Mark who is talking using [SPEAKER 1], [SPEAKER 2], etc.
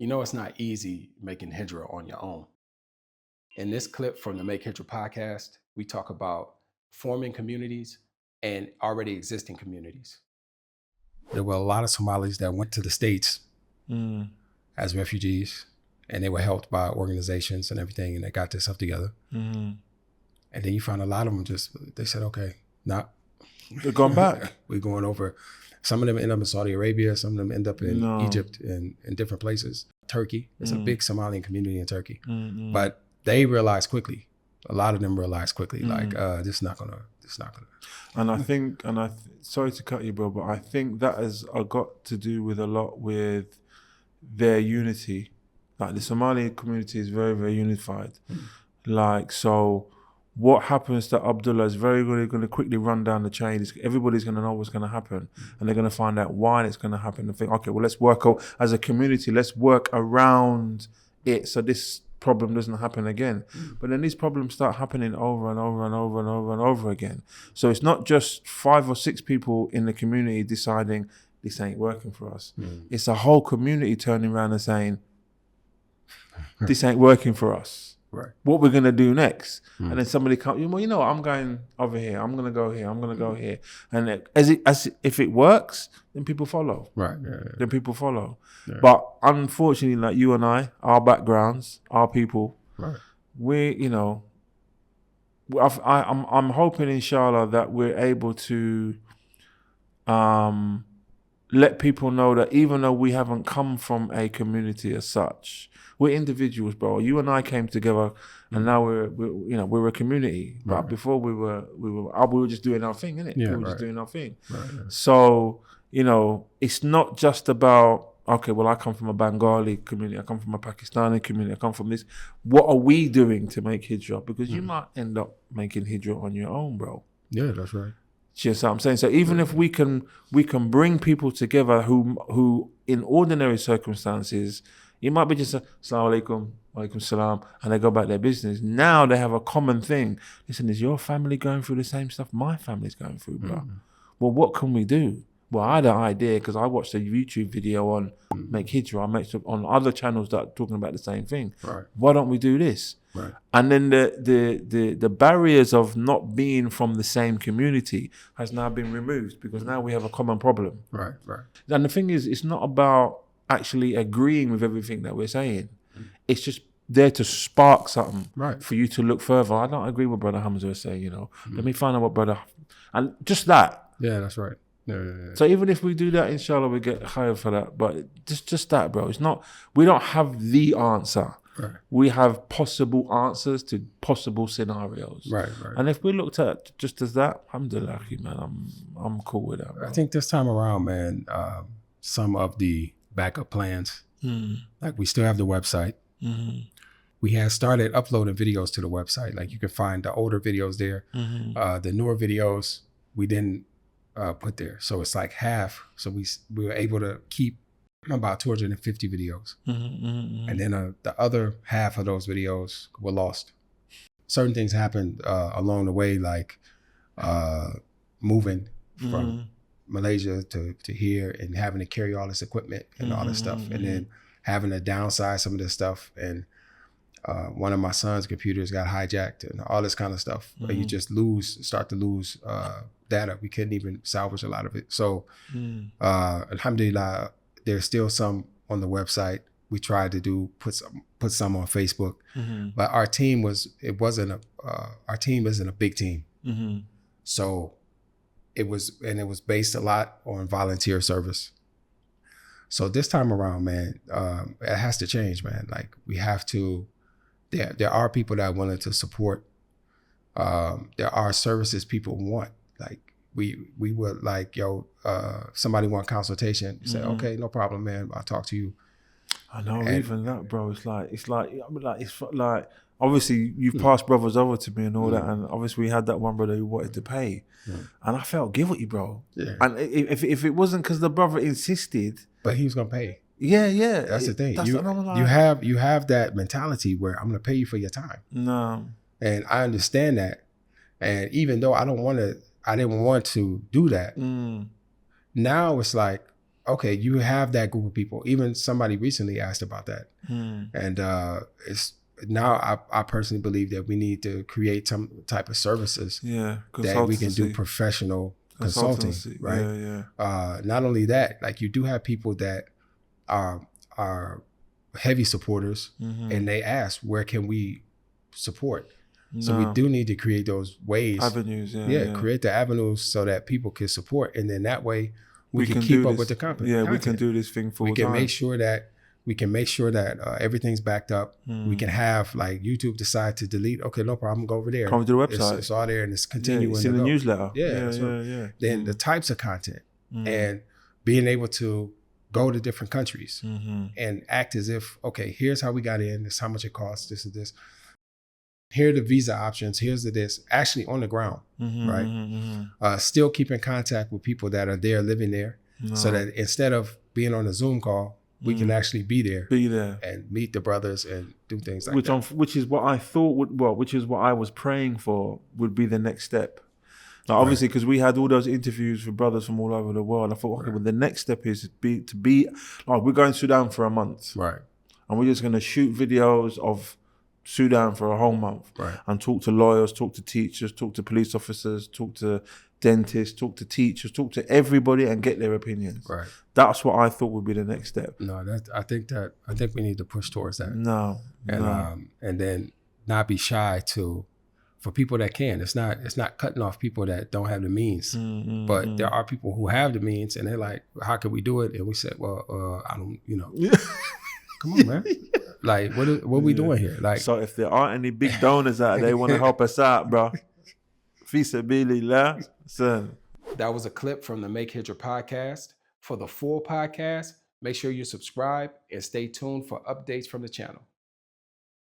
[SPEAKER 1] You know, it's not easy making Hijrah on your own. In this clip from the Make Hijrah podcast, we talk about forming communities and already existing communities. There were a lot of Somalis that went to the States as refugees, and they were helped by organizations and everything, and they got their stuff together. And then you find a lot of them they said, okay,
[SPEAKER 2] they're gone back.
[SPEAKER 1] We're going over. Some of them end up in Saudi Arabia. Some of them end up in Egypt and in different places. Turkey. There's a big Somalian community in Turkey. But they realized quickly, a lot of them realized quickly, this is not gonna.
[SPEAKER 2] And I think, sorry to cut you, bro, but I think that has got to do with a lot with their unity. Like the Somali community is very, very unified. Like, so what happens to Abdullah is very good. Going to quickly run down the chain. Everybody's going to know what's going to happen, and they're going to find out why it's going to happen and think, okay, well, let's work out as a community. Let's work around it so this problem doesn't happen again. But then these problems start happening over and over and over and over and over again. So it's not just 5 or 6 people in the community deciding this ain't working for us. It's a whole community turning around and saying, this ain't working for us.
[SPEAKER 1] Right.
[SPEAKER 2] What we're gonna do next? And then somebody comes, well, you know what? I'm going over here. I'm gonna go here. I'm gonna go here. And if it works, then people follow.
[SPEAKER 1] Right.
[SPEAKER 2] Then people follow.
[SPEAKER 1] Yeah.
[SPEAKER 2] But unfortunately, like you and I, our backgrounds, our people, I'm hoping, inshallah, that we're able to let people know that even though we haven't come from a community as such, we're individuals, bro. You and I came together, and now we're a community. But
[SPEAKER 1] Right.
[SPEAKER 2] before we were just doing our thing, innit?
[SPEAKER 1] Yeah,
[SPEAKER 2] we were just
[SPEAKER 1] right.
[SPEAKER 2] doing our thing.
[SPEAKER 1] Right.
[SPEAKER 2] So it's not just about, okay, well, I come from a Bengali community, I come from a Pakistani community, I come from this. What are we doing to make Hijrah? Because you might end up making Hijrah on your own, bro.
[SPEAKER 1] Yeah, that's right.
[SPEAKER 2] Do you see what I'm saying? So even if we can bring people together who in ordinary circumstances, it might be just a Assalamu alaikum, wa alaikum salam, and they go about their business. Now they have a common thing. Listen, is your family going through the same stuff my family's going through, bro? Well, what can we do? Well, I had an idea because I watched a YouTube video on Make Hijrah. I met on other channels that are talking about the same thing.
[SPEAKER 1] Right.
[SPEAKER 2] Why don't we do this?
[SPEAKER 1] Right.
[SPEAKER 2] And then the barriers of not being from the same community has now been removed because now we have a common problem.
[SPEAKER 1] Right.
[SPEAKER 2] And the thing is, it's not about actually agreeing with everything that we're saying. It's just there to spark something for you to look further. I don't agree with Brother Hamza is saying, let me find out what Brother... And just that.
[SPEAKER 1] Yeah, that's right. Yeah.
[SPEAKER 2] So even if we do that, inshallah, we get higher for that. But just that, bro. It's not... We don't have the answer.
[SPEAKER 1] Right.
[SPEAKER 2] We have possible answers to possible scenarios.
[SPEAKER 1] Right.
[SPEAKER 2] And if we looked at just as that, alhamdulillah, man, I'm cool with that, bro.
[SPEAKER 1] I think this time around, man, some of the backup plans, like we still have the website. We had started uploading videos to the website. Like you can find the older videos there. The newer videos we didn't put there. So it's like half. So we were able to keep about 250 videos. And then the other half of those videos were lost. Certain things happened along the way, like moving from Malaysia to here and having to carry all this equipment and all this stuff, and then having to downsize some of this stuff. And one of my son's computers got hijacked and all this kind of stuff. But you just start to lose data. We couldn't even salvage a lot of it. So alhamdulillah, there's still some on the website. We tried to put some on Facebook, but our team isn't a big team. So it was based a lot on volunteer service. So this time around, man, it has to change, man. Like we have to, there are people that are willing to support. There are services people want. Like we would like, somebody want consultation. Say, okay, no problem, man. I'll talk to you.
[SPEAKER 2] I know, even that, bro. It's like obviously you've passed brothers over to me and all that, and obviously we had that one brother who wanted to pay, and I felt guilty, bro. Yeah. And if it wasn't because the brother insisted,
[SPEAKER 1] but he was gonna pay.
[SPEAKER 2] Yeah.
[SPEAKER 1] That's the thing. You have that mentality where I'm gonna pay you for your time.
[SPEAKER 2] No.
[SPEAKER 1] And I understand that, and even though I didn't want to do that. Now it's like, okay, you have that group of people. Even somebody recently asked about that. And it's now I personally believe that we need to create some type of services that we can do professional consulting, right? Not only that, like you do have people that are heavy supporters and they ask, where can we support? So we do need to create those ways.
[SPEAKER 2] Avenues,
[SPEAKER 1] create the avenues so that people can support. And then that way we can keep up with the content.
[SPEAKER 2] Yeah, we can do this thing full time.
[SPEAKER 1] We can make sure that everything's backed up. We can have like YouTube decide to delete. Okay, no problem. Go over there.
[SPEAKER 2] Come to the website.
[SPEAKER 1] It's all there and it's continuing.
[SPEAKER 2] It's in the newsletter.
[SPEAKER 1] Then the types of content and being able to go to different countries and act as if, okay, here's how we got in. This is how much it costs. This is this. Here are the visa options. Here's the this. Actually on the ground, right? Still keep in contact with people that are there, living there, so that instead of being on a Zoom call, we can actually be there and meet the brothers and do things like that.
[SPEAKER 2] Which is what I thought which is what I was praying for would be the next step. Like obviously, because we had all those interviews with brothers from all over the world, I thought, okay, well, the next step is to be like, we're going to Sudan for a month,
[SPEAKER 1] right?
[SPEAKER 2] And we're just going to shoot videos of Sudan for a whole month, and talk to lawyers, talk to teachers, talk to police officers, talk to dentists, talk to teachers, talk to everybody, and get their opinions.
[SPEAKER 1] Right.
[SPEAKER 2] That's what I thought would be the next step.
[SPEAKER 1] No, I think we need to push towards that. And then not be shy for people that can. It's not cutting off people that don't have the means, but there are people who have the means, and they're like, how can we do it? And we said, well, I don't, come on, man. Like, what we doing here? Like,
[SPEAKER 2] so if there aren't any big donors out there, want to help us out, bro. Fi sabilillah, son.
[SPEAKER 1] That was a clip from the Make Hijrah podcast. For the full podcast, make sure you subscribe and stay tuned for updates from the channel.